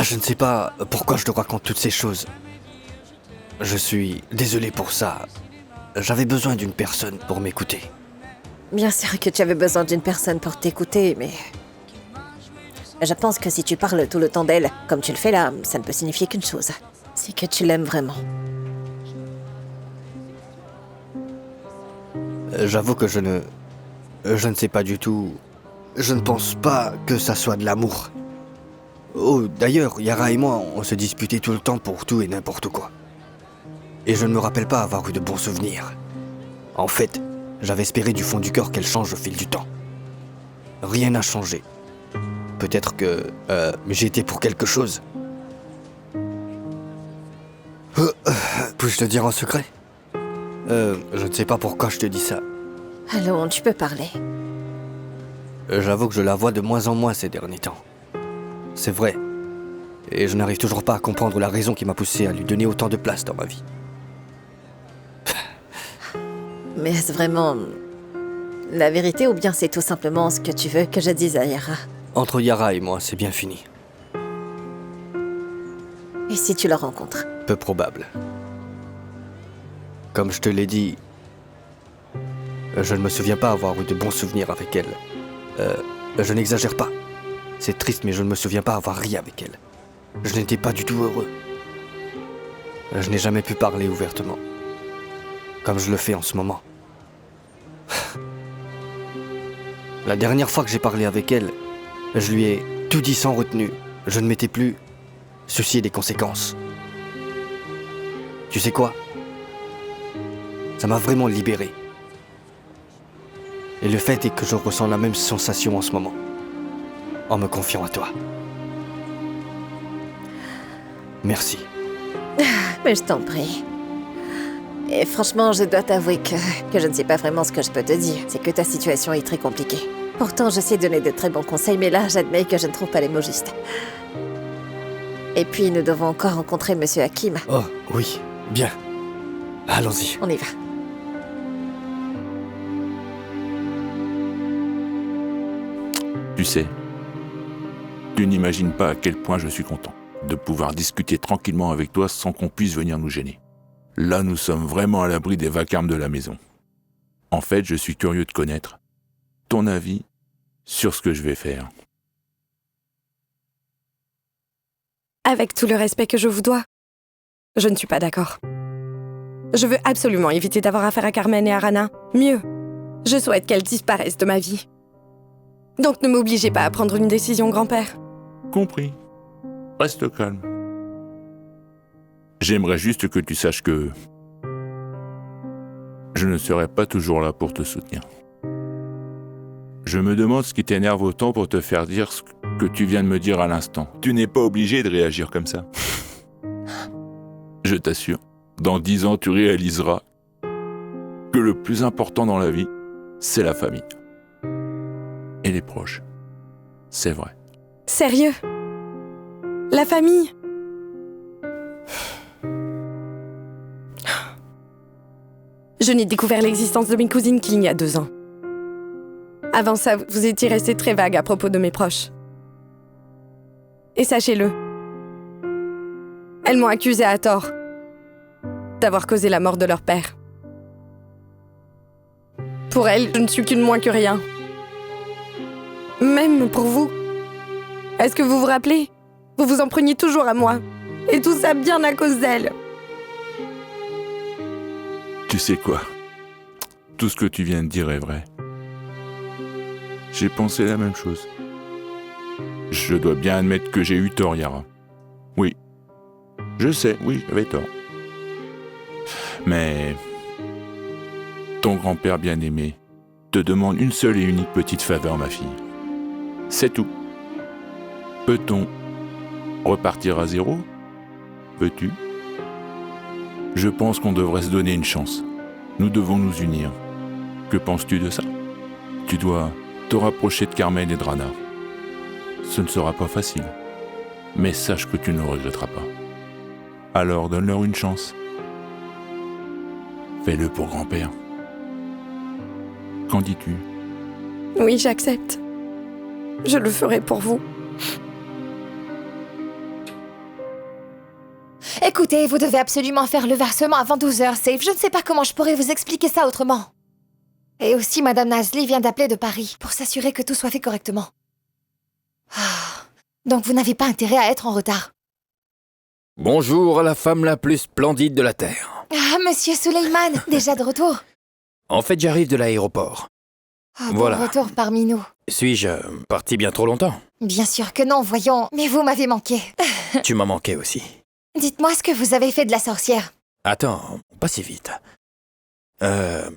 Je ne sais pas pourquoi je te raconte toutes ces choses. Je suis désolé pour ça. J'avais besoin d'une personne pour m'écouter. Bien sûr que tu avais besoin d'une personne pour t'écouter, mais... Je pense que si tu parles tout le temps d'elle, comme tu le fais là, ça ne peut signifier qu'une chose. C'est que tu l'aimes vraiment. J'avoue que je ne sais pas du tout. Je ne pense pas que ça soit de l'amour. Oh, d'ailleurs, Yara et moi, on se disputait tout le temps pour tout et n'importe quoi. Et je ne me rappelle pas avoir eu de bons souvenirs. En fait, j'avais espéré du fond du cœur qu'elle change au fil du temps. Rien n'a changé. Peut-être que j'ai été pour quelque chose. Puis-je te dire en secret? Je ne sais pas pourquoi je te dis ça. Allons, tu peux parler. J'avoue que je la vois de moins en moins ces derniers temps. C'est vrai. Et je n'arrive toujours pas à comprendre la raison qui m'a poussé à lui donner autant de place dans ma vie. Mais est-ce vraiment la vérité ou bien c'est tout simplement ce que tu veux que je dise à Yara? Entre Yara et moi, c'est bien fini. Et si tu la rencontres? Peu probable. Comme je te l'ai dit, je ne me souviens pas avoir eu de bons souvenirs avec elle. Je n'exagère pas. C'est triste, mais je ne me souviens pas avoir ri avec elle. Je n'étais pas du tout heureux. Je n'ai jamais pu parler ouvertement. Comme je le fais en ce moment. La dernière fois que j'ai parlé avec elle, je lui ai tout dit sans retenue. Je ne m'étais plus soucié des conséquences. Tu sais quoi? Ça m'a vraiment libéré. Et le fait est que je ressens la même sensation en ce moment, en me confiant à toi. Merci. Mais je t'en prie. Et franchement, je dois t'avouer que je ne sais pas vraiment ce que je peux te dire. C'est que ta situation est très compliquée. Pourtant, je sais donner de très bons conseils, mais là, j'admets que je ne trouve pas les mots justes. Et puis, nous devons encore rencontrer Monsieur Hakim. Oh, oui, bien. Allons-y. On y va. Tu sais, tu n'imagines pas à quel point je suis content de pouvoir discuter tranquillement avec toi sans qu'on puisse venir nous gêner. Là, nous sommes vraiment à l'abri des vacarmes de la maison. En fait, je suis curieux de connaître ton avis sur ce que je vais faire. Avec tout le respect que je vous dois, je ne suis pas d'accord. Je veux absolument éviter d'avoir affaire à Carmen et à Rana. Mieux, je souhaite qu'elles disparaissent de ma vie. Donc ne m'obligez pas à prendre une décision, grand-père. Compris. Reste calme. J'aimerais juste que tu saches que je ne serai pas toujours là pour te soutenir. Je me demande ce qui t'énerve autant pour te faire dire ce que tu viens de me dire à l'instant. Tu n'es pas obligé de réagir comme ça. Je t'assure, dans 10 ans, tu réaliseras que le plus important dans la vie, c'est la famille. Et les proches. C'est vrai. Sérieux? La famille? Je n'ai découvert l'existence de mes cousines qu'il y a 2 ans. Avant ça, vous étiez resté très vague à propos de mes proches. Et sachez-le, elles m'ont accusé à tort d'avoir causé la mort de leur père. Pour elles, je ne suis qu'une moins que rien. Même pour vous. Est-ce que vous vous rappelez? Vous vous en preniez toujours à moi. Et tout ça bien à cause d'elles. Tu sais quoi? Tout ce que tu viens de dire est vrai. J'ai pensé la même chose. Je dois bien admettre que j'ai eu tort, Yara. Oui. Je sais, oui, j'avais tort. Mais ton grand-père bien-aimé te demande une seule et unique petite faveur, ma fille. C'est tout. Peut-on repartir à zéro? Veux-tu? Je pense qu'on devrait se donner une chance. Nous devons nous unir. Que penses-tu de ça? Tu dois te rapprocher de Carmen et de Rana. Ce ne sera pas facile, mais sache que tu ne regretteras pas. Alors donne-leur une chance. Fais-le pour grand-père. Qu'en dis-tu? Oui, j'accepte. Je le ferai pour vous. Écoutez, vous devez absolument faire le versement avant 12h, Safe. Je ne sais pas comment je pourrais vous expliquer ça autrement. Et aussi, Madame Nasli vient d'appeler de Paris pour s'assurer que tout soit fait correctement. Donc vous n'avez pas intérêt à être en retard. Bonjour à la femme la plus splendide de la Terre. Ah, Monsieur Suleiman, déjà de retour? En fait, j'arrive de l'aéroport. Bon Voilà. retour parmi nous. Suis-je parti bien trop longtemps? Bien sûr que non, voyons, mais vous m'avez manqué. Tu m'as manqué aussi. Dites-moi ce que vous avez fait de la sorcière. Attends, pas si vite.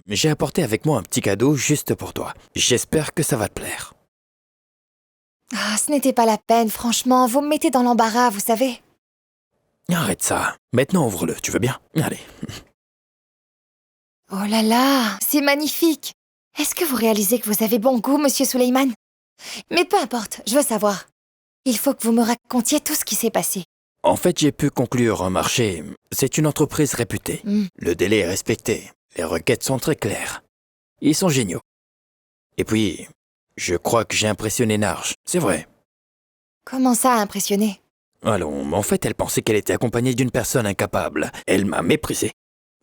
J'ai apporté avec moi un petit cadeau juste pour toi. J'espère que ça va te plaire. Ah, ce n'était pas la peine, franchement, vous me mettez dans l'embarras, vous savez. Arrête ça. Maintenant, ouvre-le, tu veux bien? Allez. Oh là là, c'est magnifique. Est-ce que vous réalisez que vous avez bon goût, Monsieur Suleiman? Mais peu importe, je veux savoir. Il faut que vous me racontiez tout ce qui s'est passé. En fait, j'ai pu conclure un marché. C'est une entreprise réputée. Le délai est respecté. Les requêtes sont très claires. Ils sont géniaux. Et puis, je crois que j'ai impressionné Narj. C'est vrai. Comment ça a impressionné? Allons, en fait, elle pensait qu'elle était accompagnée d'une personne incapable. Elle m'a méprisé.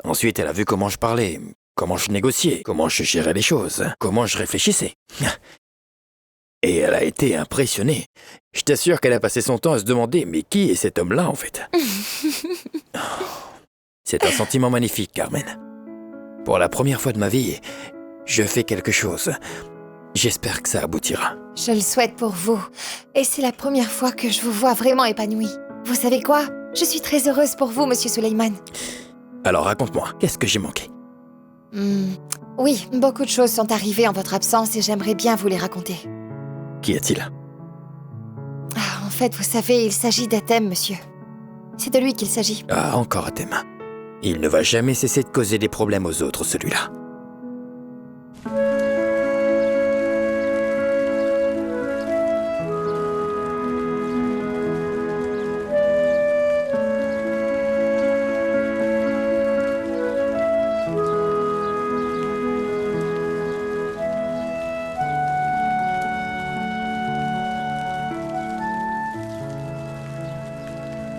Ensuite, elle a vu comment je parlais, comment je négociais, comment je gérais les choses, comment je réfléchissais. Et elle a été impressionnée. Je t'assure qu'elle a passé son temps à se demander « Mais qui est cet homme-là, en fait ?» C'est un sentiment magnifique, Carmen. Pour la première fois de ma vie, je fais quelque chose. J'espère que ça aboutira. Je le souhaite pour vous. Et c'est la première fois que je vous vois vraiment épanoui. Vous savez quoi? Je suis très heureuse pour vous, Monsieur Suleiman. Alors raconte-moi, qu'est-ce que j'ai manqué? Oui, beaucoup de choses sont arrivées en votre absence et j'aimerais bien vous les raconter. Qu'y a-t-il? En fait, vous savez, il s'agit d'Atem, monsieur. C'est de lui qu'il s'agit. Ah, encore Atem. Il ne va jamais cesser de causer des problèmes aux autres, celui-là.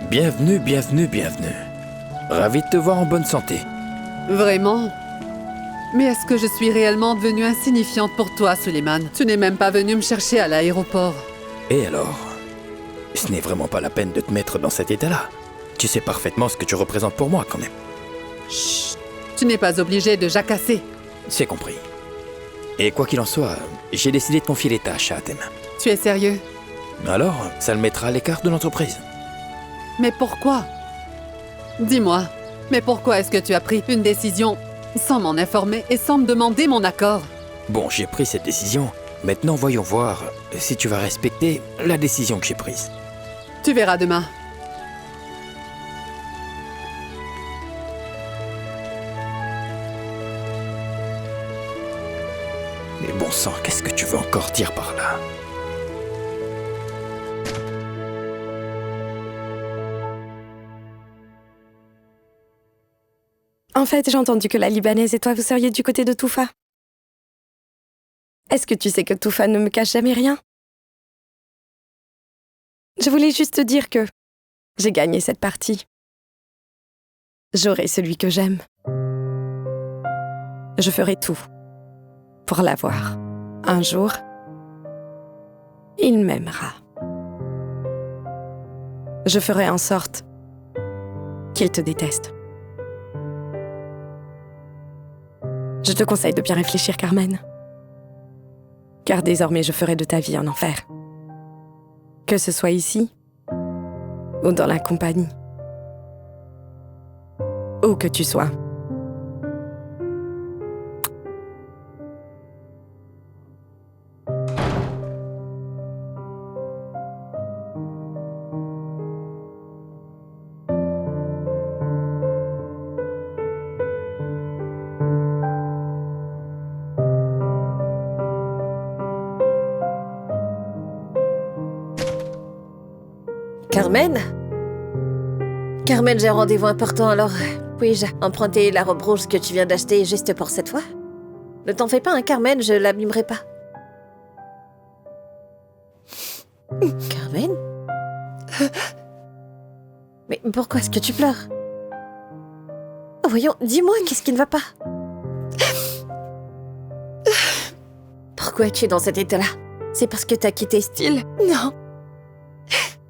Bienvenue, bienvenue, bienvenue. Ravi de te voir en bonne santé. Vraiment? Mais est-ce que je suis réellement devenue insignifiante pour toi, Suleiman? Tu n'es même pas venu me chercher à l'aéroport. Et alors? Ce n'est vraiment pas la peine de te mettre dans cet état-là. Tu sais parfaitement ce que tu représentes pour moi, quand même. Chut! Tu n'es pas obligé de jacasser. C'est compris. Et quoi qu'il en soit, j'ai décidé de confier les tâches à Atem. Tu es sérieux? Alors, ça le mettra à l'écart de l'entreprise. Mais pourquoi? Dis-moi, mais pourquoi est-ce que tu as pris une décision sans m'en informer et sans me demander mon accord? Bon, j'ai pris cette décision. Maintenant, voyons voir si tu vas respecter la décision que j'ai prise. Tu verras demain. Mais bon sang, qu'est-ce que tu veux encore dire par là? En fait, j'ai entendu que la Libanaise et toi, vous seriez du côté de Toufa. Est-ce que tu sais que Toufa ne me cache jamais rien? Je voulais juste te dire que j'ai gagné cette partie. J'aurai celui que j'aime. Je ferai tout pour l'avoir. Un jour, il m'aimera. Je ferai en sorte qu'il te déteste. Je te conseille de bien réfléchir, Carmen. Car désormais, je ferai de ta vie un enfer. Que ce soit ici, ou dans la compagnie. Où que tu sois. Carmen? Carmen, j'ai un rendez-vous important, alors puis-je emprunter la robe rouge que tu viens d'acheter juste pour cette fois? Ne t'en fais pas, hein, Carmen, je l'abîmerai pas. Carmen? Mais pourquoi est-ce que tu pleures? Voyons, dis-moi, qu'est-ce qui ne va pas? Pourquoi tu es dans cet état-là? C'est parce que t'as quitté Style? Non.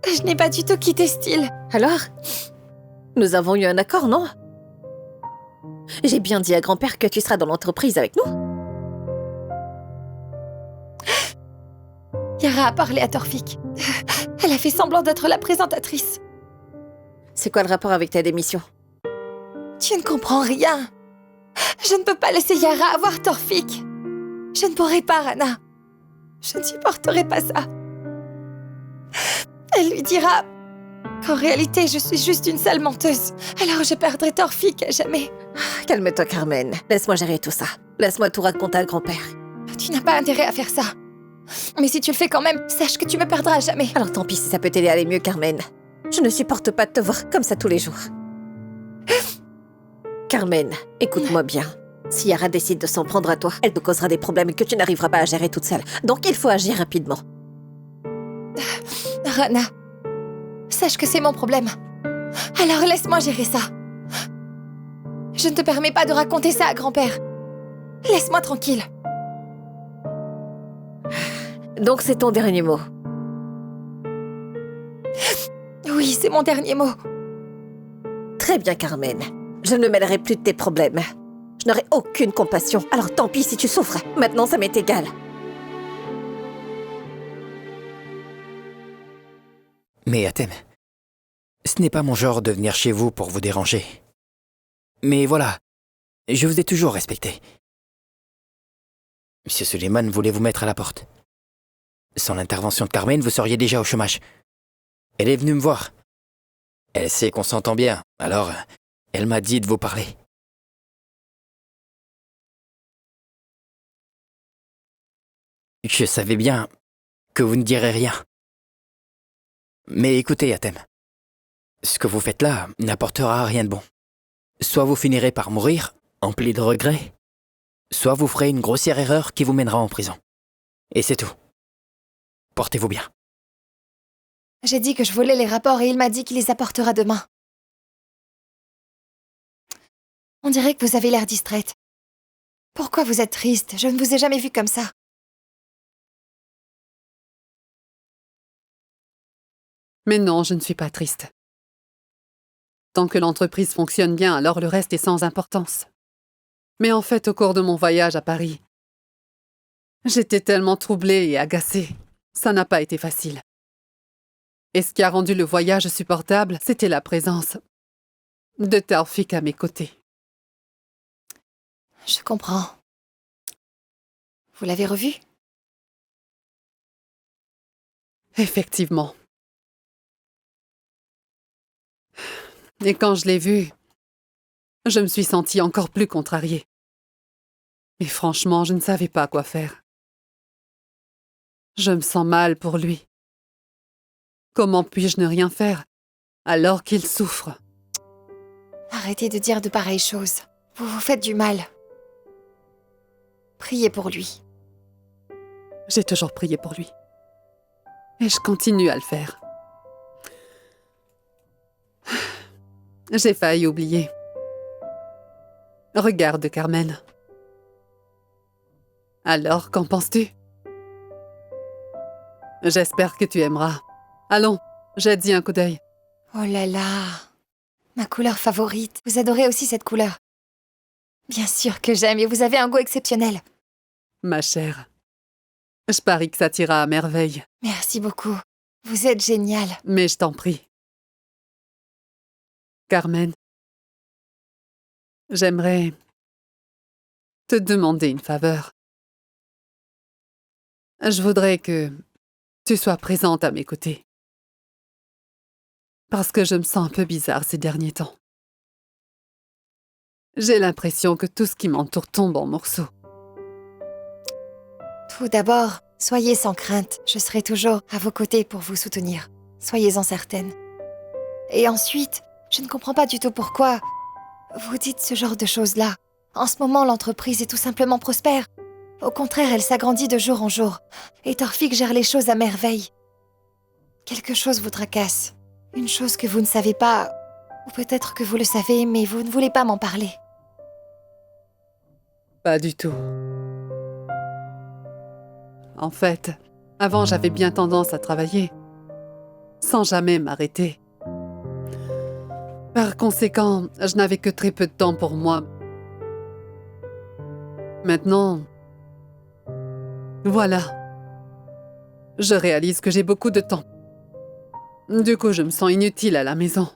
Je n'ai pas du tout quitté Style. Alors? Nous avons eu un accord, non? J'ai bien dit à grand-père que tu seras dans l'entreprise avec nous. Yara a parlé à Torfik. Elle a fait semblant d'être la présentatrice. C'est quoi le rapport avec ta démission? Tu ne comprends rien. Je ne peux pas laisser Yara avoir Torfik. Je ne pourrai pas, Rana. Je ne supporterai pas ça. Elle lui dira qu'en réalité, je suis juste une sale menteuse. Alors je perdrai Torfik à jamais. Calme-toi, Carmen. Laisse-moi gérer tout ça. Laisse-moi tout raconter à grand-père. Tu n'as pas intérêt à faire ça. Mais si tu le fais quand même, sache que tu me perdras à jamais. Alors tant pis si ça peut t'aider à aller mieux, Carmen. Je ne supporte pas de te voir comme ça tous les jours. Carmen, écoute-moi bien. Si Yara décide de s'en prendre à toi, elle te causera des problèmes que tu n'arriveras pas à gérer toute seule. Donc il faut agir rapidement. Rana, sache que c'est mon problème. Alors laisse-moi gérer ça. Je ne te permets pas de raconter ça à grand-père. Laisse-moi tranquille. Donc c'est ton dernier mot. Oui, c'est mon dernier mot. Très bien, Carmen. Je ne me mêlerai plus de tes problèmes. Je n'aurai aucune compassion. Alors tant pis si tu souffres. Maintenant, ça m'est égal. Mais Athème, ce n'est pas mon genre de venir chez vous pour vous déranger. Mais voilà, je vous ai toujours respecté. Monsieur Suleiman voulait vous mettre à la porte. Sans l'intervention de Carmen, vous seriez déjà au chômage. Elle est venue me voir. Elle sait qu'on s'entend bien, alors elle m'a dit de vous parler. Je savais bien que vous ne direz rien. Mais écoutez, Athème, ce que vous faites là n'apportera rien de bon. Soit vous finirez par mourir, empli de regrets, soit vous ferez une grossière erreur qui vous mènera en prison. Et c'est tout. Portez-vous bien. J'ai dit que je volais les rapports et il m'a dit qu'il les apportera demain. On dirait que vous avez l'air distraite. Pourquoi vous êtes triste? Je ne vous ai jamais vu comme ça. Mais non, je ne suis pas triste. Tant que l'entreprise fonctionne bien, alors le reste est sans importance. Mais en fait, au cours de mon voyage à Paris, j'étais tellement troublée et agacée. Ça n'a pas été facile. Et ce qui a rendu le voyage supportable, c'était la présence de Taoufik à mes côtés. Je comprends. Vous l'avez revu? Effectivement. Et quand je l'ai vu, je me suis sentie encore plus contrariée. Et franchement, je ne savais pas quoi faire. Je me sens mal pour lui. Comment puis-je ne rien faire alors qu'il souffre? Arrêtez de dire de pareilles choses. Vous vous faites du mal. Priez pour lui. J'ai toujours prié pour lui. Et je continue à le faire. J'ai failli oublier. Regarde, Carmen. Alors, qu'en penses-tu? J'espère que tu aimeras. Allons, jette-y un coup d'œil. Oh là là, ma couleur favorite. Vous adorez aussi cette couleur. Bien sûr que j'aime et vous avez un goût exceptionnel. Ma chère, je parie que ça t'ira à merveille. Merci beaucoup. Vous êtes géniale. Mais je t'en prie. Carmen, j'aimerais te demander une faveur. Je voudrais que tu sois présente à mes côtés. Parce que je me sens un peu bizarre ces derniers temps. J'ai l'impression que tout ce qui m'entoure tombe en morceaux. Tout d'abord, soyez sans crainte. Je serai toujours à vos côtés pour vous soutenir. Soyez-en certaine. Et ensuite, je ne comprends pas du tout pourquoi vous dites ce genre de choses-là. En ce moment, l'entreprise est tout simplement prospère. Au contraire, elle s'agrandit de jour en jour. Et Torfik gère les choses à merveille. Quelque chose vous tracasse. Une chose que vous ne savez pas, ou peut-être que vous le savez, mais vous ne voulez pas m'en parler. Pas du tout. En fait, avant j'avais bien tendance à travailler, sans jamais m'arrêter. Par conséquent, je n'avais que très peu de temps pour moi. Maintenant, voilà. Je réalise que j'ai beaucoup de temps. Du coup, je me sens inutile à la maison.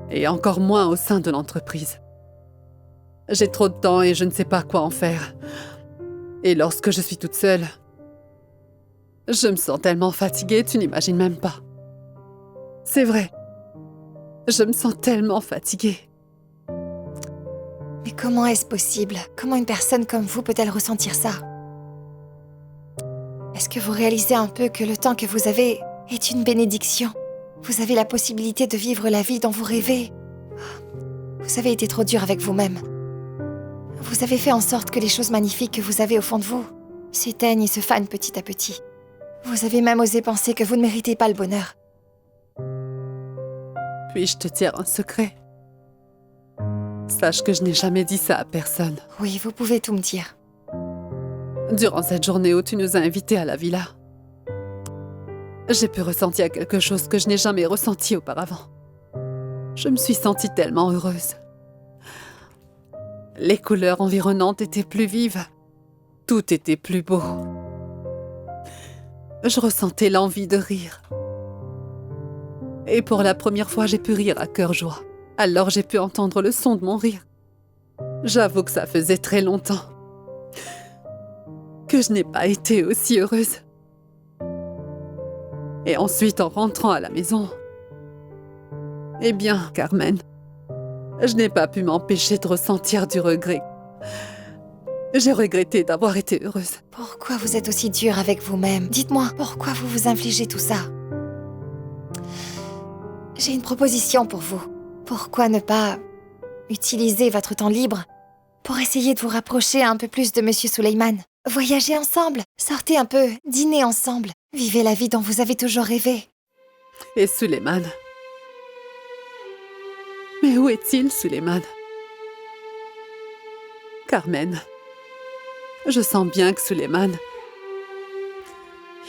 Et encore moins au sein de l'entreprise. J'ai trop de temps et je ne sais pas quoi en faire. Et lorsque je suis toute seule, je me sens tellement fatiguée, tu n'imagines même pas. C'est vrai. Je me sens tellement fatiguée. Mais comment est-ce possible? Comment une personne comme vous peut-elle ressentir ça? Est-ce que vous réalisez un peu que le temps que vous avez est une bénédiction? Vous avez la possibilité de vivre la vie dont vous rêvez. Vous avez été trop dur avec vous-même. Vous avez fait en sorte que les choses magnifiques que vous avez au fond de vous s'éteignent et se fanent petit à petit. Vous avez même osé penser que vous ne méritez pas le bonheur. Puis-je te dire un secret? Sache que je n'ai jamais dit ça à personne. Oui, vous pouvez tout me dire. Durant cette journée où tu nous as invités à la villa, j'ai pu ressentir quelque chose que je n'ai jamais ressenti auparavant. Je me suis sentie tellement heureuse. Les couleurs environnantes étaient plus vives. Tout était plus beau. Je ressentais l'envie de rire. Et pour la première fois, j'ai pu rire à cœur joie. Alors j'ai pu entendre le son de mon rire. J'avoue que ça faisait très longtemps que je n'ai pas été aussi heureuse. Et ensuite, en rentrant à la maison, eh bien, Carmen, je n'ai pas pu m'empêcher de ressentir du regret. J'ai regretté d'avoir été heureuse. Pourquoi vous êtes aussi dur avec vous-même? Dites-moi, pourquoi vous vous infligez tout ça? J'ai une proposition pour vous. Pourquoi ne pas utiliser votre temps libre pour essayer de vous rapprocher un peu plus de Monsieur Suleiman? Voyager ensemble, sortez un peu, dînez ensemble, vivez la vie dont vous avez toujours rêvé. Et Suleiman? Mais où est-il, Suleiman? Carmen, je sens bien que Suleiman,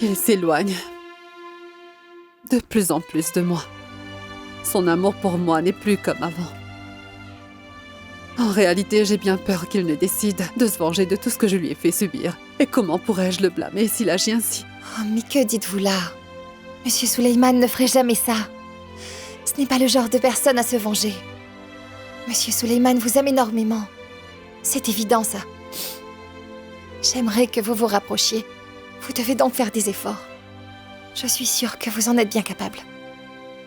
il s'éloigne de plus en plus de moi. Son amour pour moi n'est plus comme avant. En réalité, j'ai bien peur qu'il ne décide de se venger de tout ce que je lui ai fait subir. Et comment pourrais-je le blâmer s'il agit ainsi? Oh, mais que dites-vous là? Monsieur Suleiman ne ferait jamais ça. Ce n'est pas le genre de personne à se venger. Monsieur Suleiman vous aime énormément. C'est évident, ça. J'aimerais que vous vous rapprochiez. Vous devez donc faire des efforts. Je suis sûre que vous en êtes bien capable.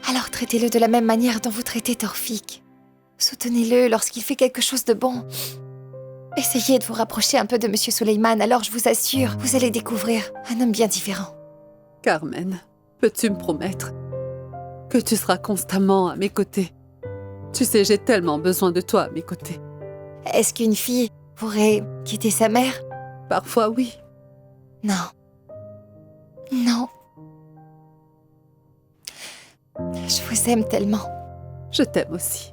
Alors traitez-le de la même manière dont vous traitez Torfik. Soutenez-le lorsqu'il fait quelque chose de bon. Essayez de vous rapprocher un peu de Monsieur Suleiman, alors je vous assure, vous allez découvrir un homme bien différent. Carmen, peux-tu me promettre que tu seras constamment à mes côtés? Tu sais, j'ai tellement besoin de toi à mes côtés. Est-ce qu'une fille pourrait quitter sa mère? Parfois, oui. Non. Non. Je vous aime tellement. Je t'aime aussi.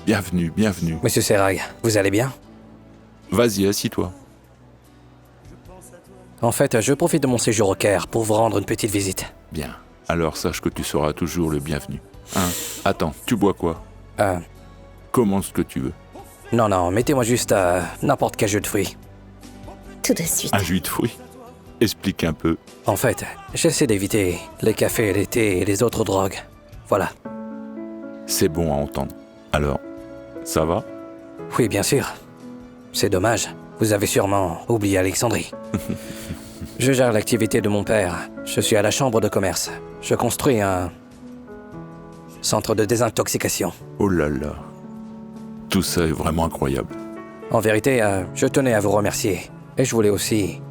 Bienvenue, bienvenue. Monsieur Serag, vous allez bien? Vas-y, assis-toi. En fait, je profite de mon séjour au Caire pour vous rendre une petite visite. Bien. Alors sache que tu seras toujours le bienvenu. Hein? Attends, tu bois quoi? Commande ce que tu veux. Non, mettez-moi juste n'importe quel jus de fruits. Tout de suite. Un jus de fruits? Explique un peu. En fait, j'essaie d'éviter les cafés, les thés et les autres drogues. Voilà. C'est bon à entendre. Alors, ça va? Oui, bien sûr. C'est dommage. Vous avez sûrement oublié Alexandrie. Je gère l'activité de mon père. Je suis à la chambre de commerce. Je construis un centre de désintoxication. Oh là là. Tout ça est vraiment incroyable. En vérité, je tenais à vous remercier. Et je voulais aussi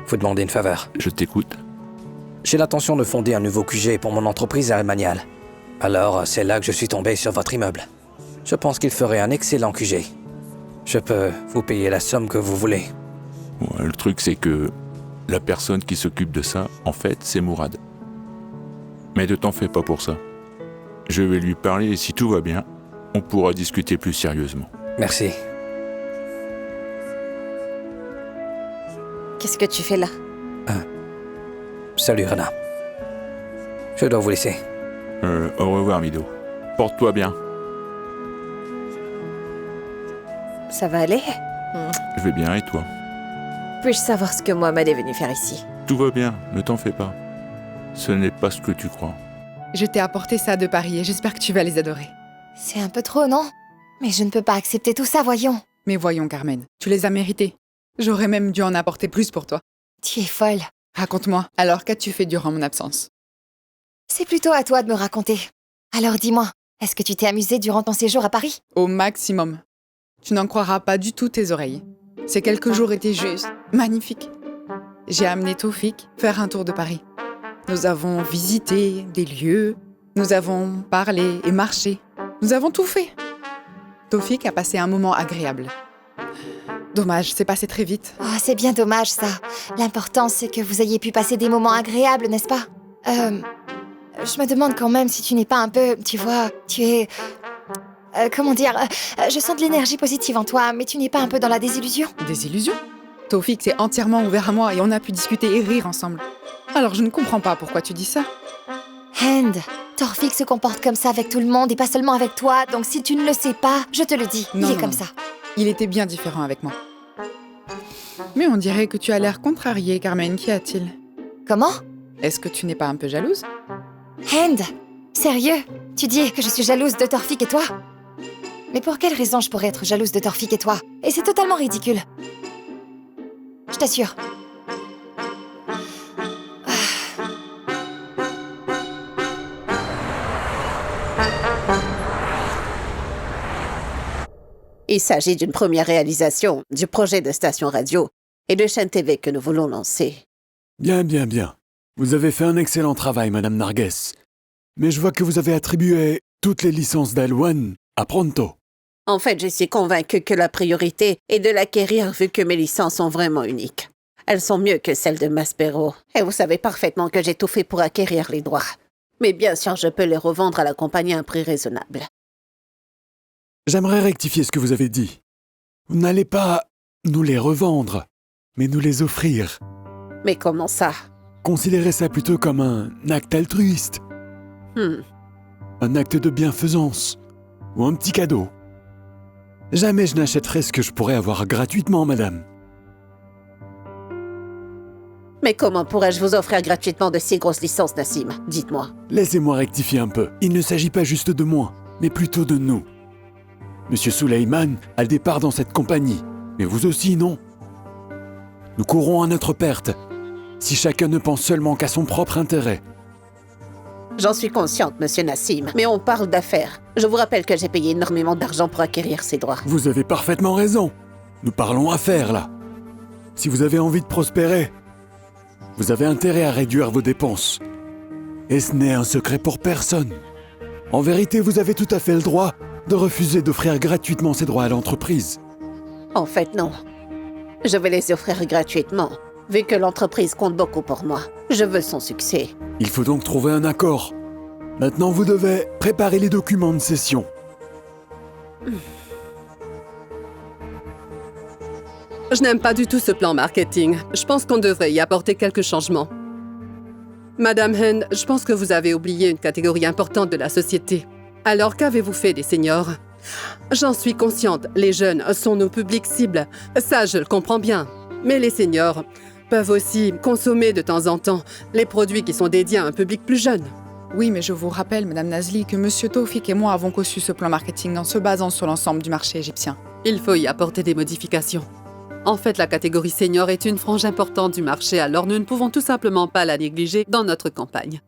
vous demander une faveur. Je t'écoute. J'ai l'intention de fonder un nouveau QG pour mon entreprise à Almanial. Alors, c'est là que je suis tombé sur votre immeuble. Je pense qu'il ferait un excellent QG. Je peux vous payer la somme que vous voulez. Ouais, le truc, c'est que la personne qui s'occupe de ça, en fait, c'est Mourad. Mais ne t'en fais pas pour ça. Je vais lui parler et si tout va bien, on pourra discuter plus sérieusement. Merci. Qu'est-ce que tu fais là? Salut, Rana. Je dois vous laisser. Au revoir, Mido. Porte-toi bien. Ça va aller? Je vais bien et toi? Puis-je savoir ce que Mohamed est venu faire ici? Tout va bien, ne t'en fais pas. Ce n'est pas ce que tu crois. Je t'ai apporté ça de Paris et j'espère que tu vas les adorer. C'est un peu trop, non? Mais je ne peux pas accepter tout ça, voyons. Mais voyons, Carmen, tu les as mérités. J'aurais même dû en apporter plus pour toi. Tu es folle. Raconte-moi, alors qu'as-tu fait durant mon absence? C'est plutôt à toi de me raconter. Alors dis-moi, est-ce que tu t'es amusé durant ton séjour à Paris? Au maximum. Tu n'en croiras pas du tout tes oreilles. Ces quelques jours étaient juste magnifiques. J'ai amené Taufik faire un tour de Paris. Nous avons visité des lieux, nous avons parlé et marché. Nous avons tout fait. Taufik a passé un moment agréable. Dommage, c'est passé très vite. Oh, c'est bien dommage, ça. L'important, c'est que vous ayez pu passer des moments agréables, n'est-ce pas? Je me demande quand même si tu n'es pas un peu... Tu vois, tu es... comment dire? Je sens de l'énergie positive en toi, mais tu n'es pas un peu dans la désillusion? Des illusions? Taufik s'est entièrement ouvert à moi et on a pu discuter et rire ensemble. Alors je ne comprends pas pourquoi tu dis ça. Hand, Taufik se comporte comme ça avec tout le monde et pas seulement avec toi, donc si tu ne le sais pas, je te le dis, il est comme ça. Il était bien différent avec moi. Mais on dirait que tu as l'air contrariée, Carmen. Qu'y a-t-il? Comment? Est-ce que tu n'es pas un peu jalouse? Hand, sérieux? Tu dis que je suis jalouse de Taufik et toi? Mais pour quelle raison je pourrais être jalouse de Taufik et toi? Et c'est totalement ridicule. Je t'assure. Il s'agit d'une première réalisation du projet de station radio et de chaîne TV que nous voulons lancer. Bien, bien, bien. Vous avez fait un excellent travail, Madame Narges. Mais je vois que vous avez attribué toutes les licences d'Al-One à Pronto. En fait, je suis convaincue que la priorité est de l'acquérir vu que mes licences sont vraiment uniques. Elles sont mieux que celles de Maspero. Et vous savez parfaitement que j'ai tout fait pour acquérir les droits. Mais bien sûr, je peux les revendre à la compagnie à un prix raisonnable. J'aimerais rectifier ce que vous avez dit. Vous n'allez pas nous les revendre, mais nous les offrir. Mais comment ça? Considérez ça plutôt comme un acte altruiste. Un acte de bienfaisance. Ou un petit cadeau. Jamais je n'achèterai ce que je pourrais avoir gratuitement, madame. Mais comment pourrais-je vous offrir gratuitement de si grosses licences, Nassim? Dites-moi. Laissez-moi rectifier un peu. Il ne s'agit pas juste de moi, mais plutôt de nous. Monsieur Suleiman a le départ dans cette compagnie, mais vous aussi, non? Nous courons à notre perte, si chacun ne pense seulement qu'à son propre intérêt. J'en suis consciente, monsieur Nassim, mais on parle d'affaires. Je vous rappelle que j'ai payé énormément d'argent pour acquérir ces droits. Vous avez parfaitement raison. Nous parlons affaires, là. Si vous avez envie de prospérer, vous avez intérêt à réduire vos dépenses. Et ce n'est un secret pour personne. En vérité, vous avez tout à fait le droit de refuser d'offrir gratuitement ces droits à l'entreprise. En fait, non. Je vais les offrir gratuitement, vu que l'entreprise compte beaucoup pour moi. Je veux son succès. Il faut donc trouver un accord. Maintenant, vous devez préparer les documents de cession. Je n'aime pas du tout ce plan marketing. Je pense qu'on devrait y apporter quelques changements. Madame Hand, je pense que vous avez oublié une catégorie importante de la société. Alors qu'avez-vous fait des seniors? J'en suis consciente, les jeunes sont nos publics cibles. Ça, je le comprends bien. Mais les seniors peuvent aussi consommer de temps en temps les produits qui sont dédiés à un public plus jeune. Oui, mais je vous rappelle, Madame Nazli, que Monsieur Taufik et moi avons conçu ce plan marketing en se basant sur l'ensemble du marché égyptien. Il faut y apporter des modifications. En fait, la catégorie senior est une frange importante du marché, alors nous ne pouvons tout simplement pas la négliger dans notre campagne.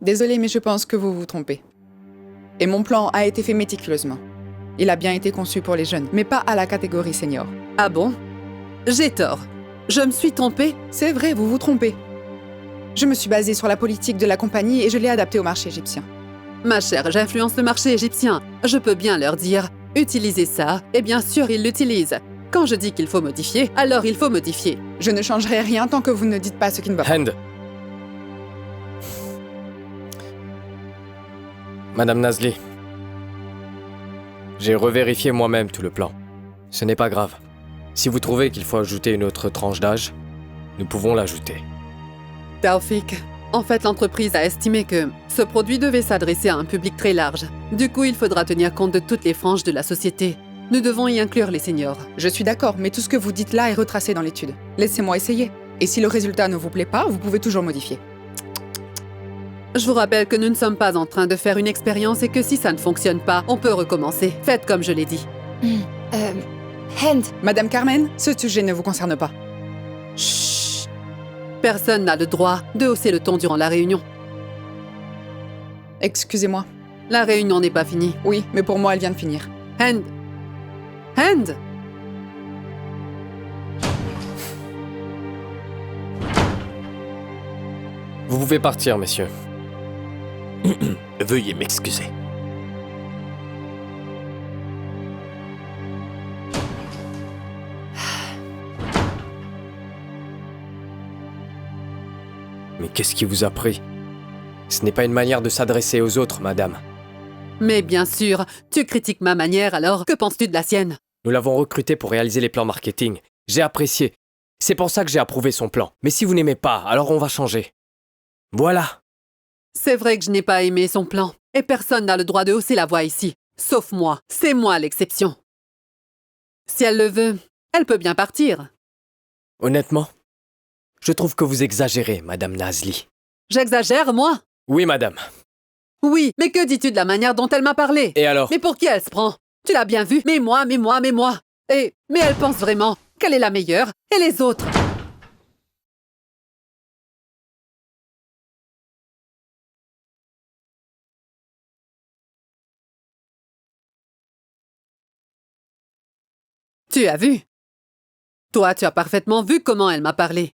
Désolée, mais je pense que vous vous trompez. Et mon plan a été fait méticuleusement. Il a bien été conçu pour les jeunes, mais pas à la catégorie senior. Ah bon? J'ai tort. Je me suis trompée? C'est vrai, vous vous trompez. Je me suis basée sur la politique de la compagnie et je l'ai adaptée au marché égyptien. Ma chère, j'influence le marché égyptien. Je peux bien leur dire, utilisez ça, et bien sûr, ils l'utilisent. Quand je dis qu'il faut modifier, alors il faut modifier. Je ne changerai rien tant que vous ne dites pas ce qui ne va pas. Hand. Madame Nazli, j'ai revérifié moi-même tout le plan. Ce n'est pas grave. Si vous trouvez qu'il faut ajouter une autre tranche d'âge, nous pouvons l'ajouter. Taoufik, en fait, l'entreprise a estimé que ce produit devait s'adresser à un public très large. Du coup, il faudra tenir compte de toutes les franges de la société. Nous devons y inclure les seniors. Je suis d'accord, mais tout ce que vous dites là est retracé dans l'étude. Laissez-moi essayer. Et si le résultat ne vous plaît pas, vous pouvez toujours modifier. Je vous rappelle que nous ne sommes pas en train de faire une expérience et que si ça ne fonctionne pas, on peut recommencer. Faites comme je l'ai dit. Hand, Madame Carmen, ce sujet ne vous concerne pas. Chut. Personne n'a le droit de hausser le ton durant la réunion. Excusez-moi. La réunion n'est pas finie. Oui, mais pour moi, elle vient de finir. Hand. Hand. Vous pouvez partir, messieurs. Veuillez m'excuser. Mais qu'est-ce qui vous a pris? Ce n'est pas une manière de s'adresser aux autres, madame. Mais bien sûr, tu critiques ma manière, alors que penses-tu de la sienne? Nous l'avons recruté pour réaliser les plans marketing. J'ai apprécié. C'est pour ça que j'ai approuvé son plan. Mais si vous n'aimez pas, alors on va changer. Voilà. C'est vrai que je n'ai pas aimé son plan. Et personne n'a le droit de hausser la voix ici. Sauf moi. C'est moi l'exception. Si elle le veut, elle peut bien partir. Honnêtement, je trouve que vous exagérez, Madame Nazli. J'exagère, moi? Oui, madame. Oui, mais que dis-tu de la manière dont elle m'a parlé? Et alors? Mais pour qui elle se prend? Tu l'as bien vu? Mais moi. Mais elle pense vraiment qu'elle est la meilleure, et les autres? Tu as vu? Toi, tu as parfaitement vu comment elle m'a parlé.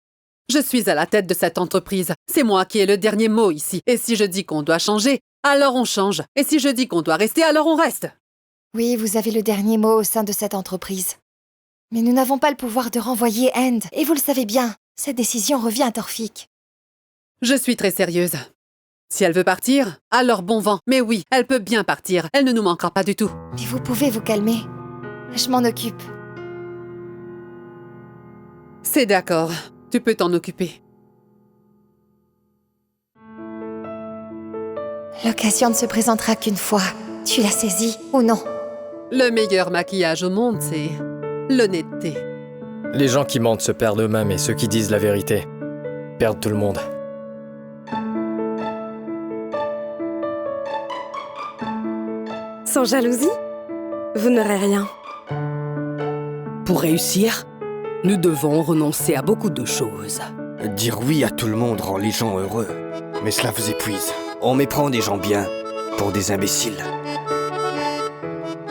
Je suis à la tête de cette entreprise. C'est moi qui ai le dernier mot ici. Et si je dis qu'on doit changer, alors on change. Et si je dis qu'on doit rester, alors on reste. oui, vous avez le dernier mot au sein de cette entreprise. Mais nous n'avons pas le pouvoir de renvoyer Hand. Et vous le savez bien, cette décision revient à Taoufik. Je suis très sérieuse. Si elle veut partir, alors bon vent. Mais oui, elle peut bien partir. Elle ne nous manquera pas du tout. Mais vous pouvez vous calmer. Je m'en occupe. C'est d'accord. Tu peux t'en occuper. L'occasion ne se présentera qu'une fois. Tu l'as saisie ou non? Le meilleur maquillage au monde, c'est l'honnêteté. Les gens qui mentent se perdent eux-mêmes et ceux qui disent la vérité perdent tout le monde. Sans jalousie, vous n'aurez rien. Pour réussir, nous devons renoncer à beaucoup de choses. Dire oui à tout le monde rend les gens heureux. Mais cela vous épuise. On méprend des gens bien pour des imbéciles.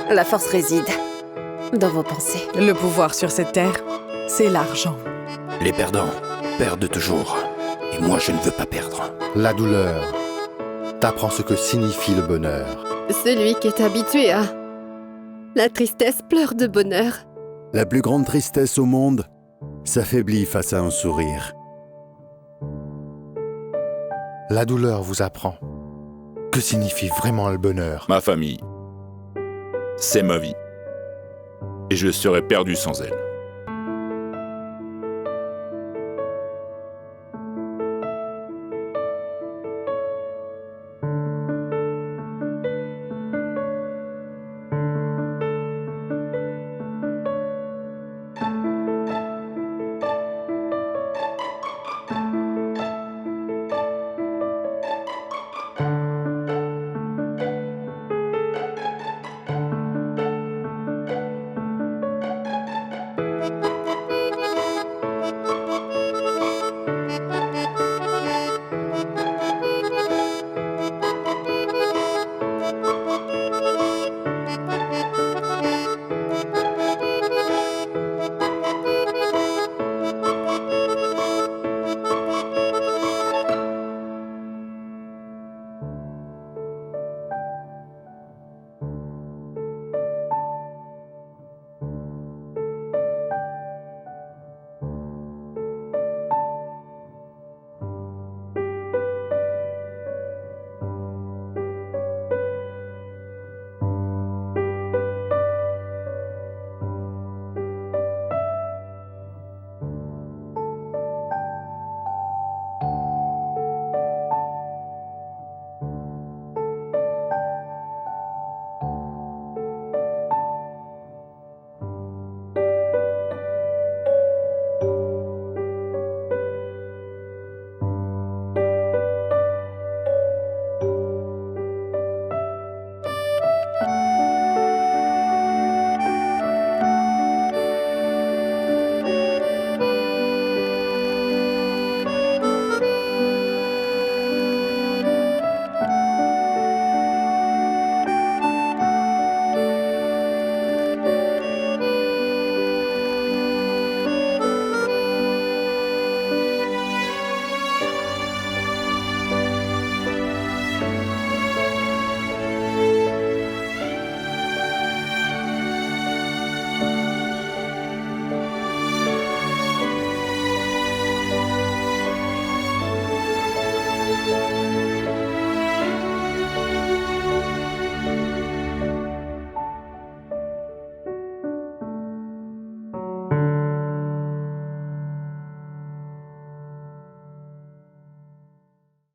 La force réside dans vos pensées. Le pouvoir sur cette terre, c'est l'argent. Les perdants perdent toujours. Et moi, je ne veux pas perdre. La douleur t'apprend ce que signifie le bonheur. Celui qui est habitué à la tristesse pleure de bonheur. La plus grande tristesse au monde s'affaiblit face à un sourire. La douleur vous apprend que signifie vraiment le bonheur. Ma famille, c'est ma vie. Et je serais perdu sans elle.